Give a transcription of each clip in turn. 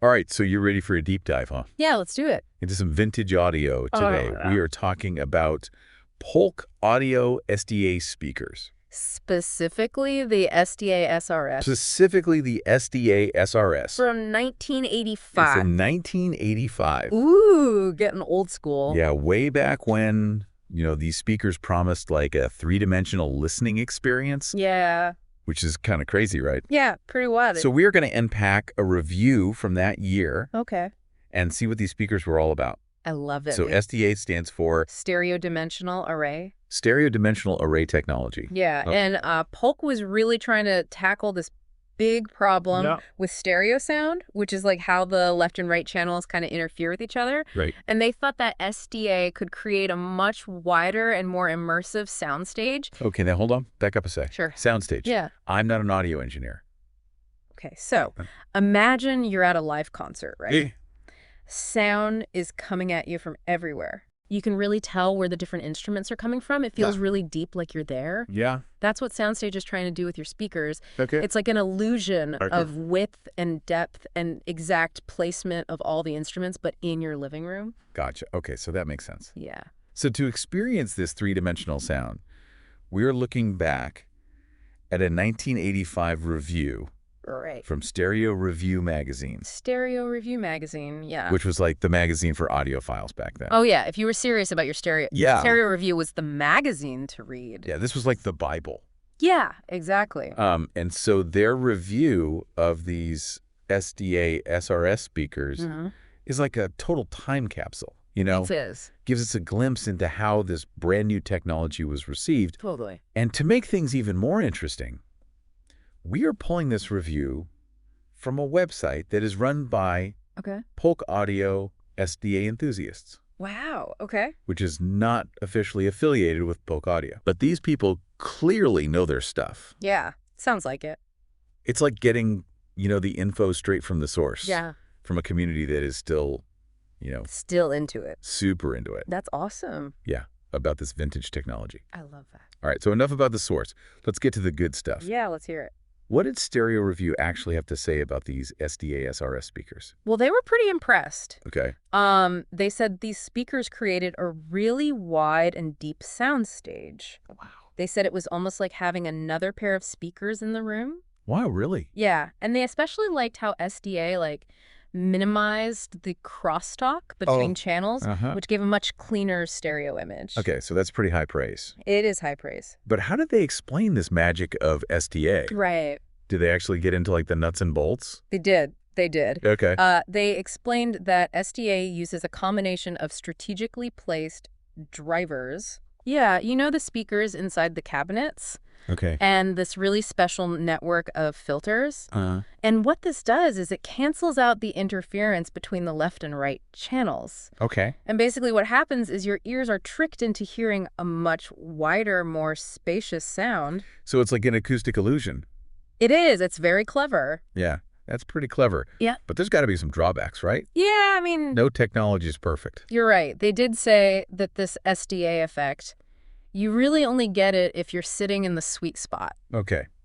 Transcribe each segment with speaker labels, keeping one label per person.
Speaker 1: All right, so you're ready for a deep dive, huh?
Speaker 2: Yeah, let's do it.
Speaker 1: Into some vintage audio today.
Speaker 2: Oh, yeah.
Speaker 1: We are talking about Polk SDA speakers.
Speaker 2: Specifically the SDA SRS.
Speaker 1: Specifically the SDA SRS.
Speaker 2: From 1985.
Speaker 1: From 1985.
Speaker 2: Ooh, getting old school.
Speaker 1: Yeah, way back when, these speakers promised like a three-dimensional listening experience.
Speaker 2: Yeah.
Speaker 1: Which is kind of crazy, right?
Speaker 2: Yeah, pretty wild.
Speaker 1: So we're going to unpack a review from that year.
Speaker 2: Okay.
Speaker 1: And see what these speakers were all about.
Speaker 2: I love it.
Speaker 1: So SDA stands for
Speaker 2: Stereo Dimensional Array.
Speaker 1: Stereo Dimensional Array Technology.
Speaker 2: Yeah, and Polk was really trying to tackle this big problem with stereo sound, which is like how the left and right channels kind of interfere with each other.
Speaker 1: Right.
Speaker 2: And they thought that SDA could create a much wider and more immersive soundstage.
Speaker 1: Okay, now hold on. Back up a sec.
Speaker 2: Sure.
Speaker 1: Soundstage.
Speaker 2: Yeah.
Speaker 1: I'm not an audio engineer.
Speaker 2: Okay, so imagine you're at a live concert, right? Sound is coming at you from everywhere. You can really tell where the different instruments are coming from. It feels really deep, like you're there.
Speaker 1: Yeah.
Speaker 2: That's what Soundstage is trying to do with your speakers.
Speaker 1: Okay.
Speaker 2: It's like an illusion of width and depth and exact placement of all the instruments, but in your living room.
Speaker 1: Gotcha. Okay, so that makes sense.
Speaker 2: Yeah.
Speaker 1: So to experience this three-dimensional sound, we're looking back at a 1985 review.
Speaker 2: Right.
Speaker 1: From Stereo Review magazine.
Speaker 2: Stereo Review magazine, yeah.
Speaker 1: Which was like the magazine for audiophiles back then.
Speaker 2: Oh, yeah. If you were serious about your stereo, Stereo Review was the magazine to read.
Speaker 1: Yeah, this was like the Bible.
Speaker 2: Yeah, exactly.
Speaker 1: And so their review of these SDA SRS speakers is like a total time capsule,
Speaker 2: It is.
Speaker 1: Gives us a glimpse into how this brand new technology was received.
Speaker 2: Totally.
Speaker 1: And to make things even more interesting, we are pulling this review from a website that is run by Polk Audio SDA enthusiasts.
Speaker 2: Wow, okay.
Speaker 1: Which is not officially affiliated with Polk Audio. But these people clearly know their stuff.
Speaker 2: Yeah, sounds like it.
Speaker 1: It's like getting, the info straight from the source.
Speaker 2: Yeah.
Speaker 1: From a community that is still,
Speaker 2: still into it.
Speaker 1: Super into it.
Speaker 2: That's awesome.
Speaker 1: Yeah, about this vintage technology.
Speaker 2: I love that.
Speaker 1: All right, so enough about the source. Let's get to the good stuff.
Speaker 2: Yeah, let's hear it.
Speaker 1: What did Stereo Review actually have to say about these SDA SRS speakers?
Speaker 2: Well, they were pretty impressed.
Speaker 1: Okay.
Speaker 2: They said these speakers created a really wide and deep soundstage.
Speaker 1: Wow.
Speaker 2: They said it was almost like having another pair of speakers in the room.
Speaker 1: Wow, really?
Speaker 2: Yeah, and they especially liked how SDA minimized the crosstalk between channels, which gave a much cleaner stereo image.
Speaker 1: Okay, so that's pretty high praise.
Speaker 2: It is high praise.
Speaker 1: But how did they explain this magic of SDA?
Speaker 2: Right.
Speaker 1: Did they actually get into the nuts and bolts?
Speaker 2: They did. They did.
Speaker 1: Okay.
Speaker 2: They explained that SDA uses a combination of strategically placed drivers. Yeah, the speakers inside the cabinets.
Speaker 1: Okay.
Speaker 2: And this really special network of filters. And what this does is it cancels out the interference between the left and right channels.
Speaker 1: Okay.
Speaker 2: And basically what happens is your ears are tricked into hearing a much wider, more spacious sound.
Speaker 1: So it's like an acoustic illusion.
Speaker 2: It is. It's very clever.
Speaker 1: Yeah, that's pretty clever.
Speaker 2: Yeah.
Speaker 1: But there's got to be some drawbacks, right?
Speaker 2: Yeah, I mean...
Speaker 1: No technology is perfect.
Speaker 2: You're right. They did say that this SDA effect... You really only get it if you're sitting in the sweet spot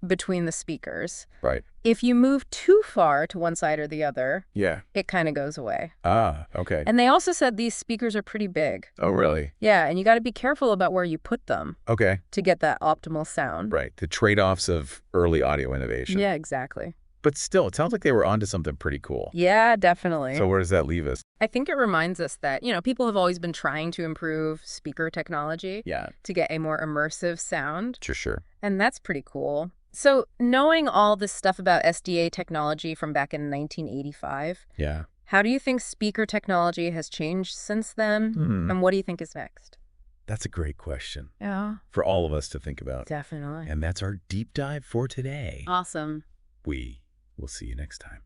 Speaker 2: between the speakers.
Speaker 1: Right.
Speaker 2: If you move too far to one side or the other, it kind of goes away.
Speaker 1: Ah, okay.
Speaker 2: And they also said these speakers are pretty big.
Speaker 1: Oh, really?
Speaker 2: Yeah, and you got to be careful about where you put them.
Speaker 1: Okay.
Speaker 2: To get that optimal sound.
Speaker 1: Right. The trade-offs of early audio innovation.
Speaker 2: Yeah, exactly.
Speaker 1: But still, it sounds like they were onto something pretty cool.
Speaker 2: Yeah, definitely.
Speaker 1: So where does that leave us?
Speaker 2: I think it reminds us that, people have always been trying to improve speaker technology to get a more immersive sound.
Speaker 1: Sure.
Speaker 2: And that's pretty cool. So knowing all this stuff about SDA technology from back in 1985, how do you think speaker technology has changed since then? And what do you think is next?
Speaker 1: That's a great question.
Speaker 2: Yeah.
Speaker 1: For all of us to think about.
Speaker 2: Definitely.
Speaker 1: And that's our deep dive for today.
Speaker 2: Awesome.
Speaker 1: We'll see you next time.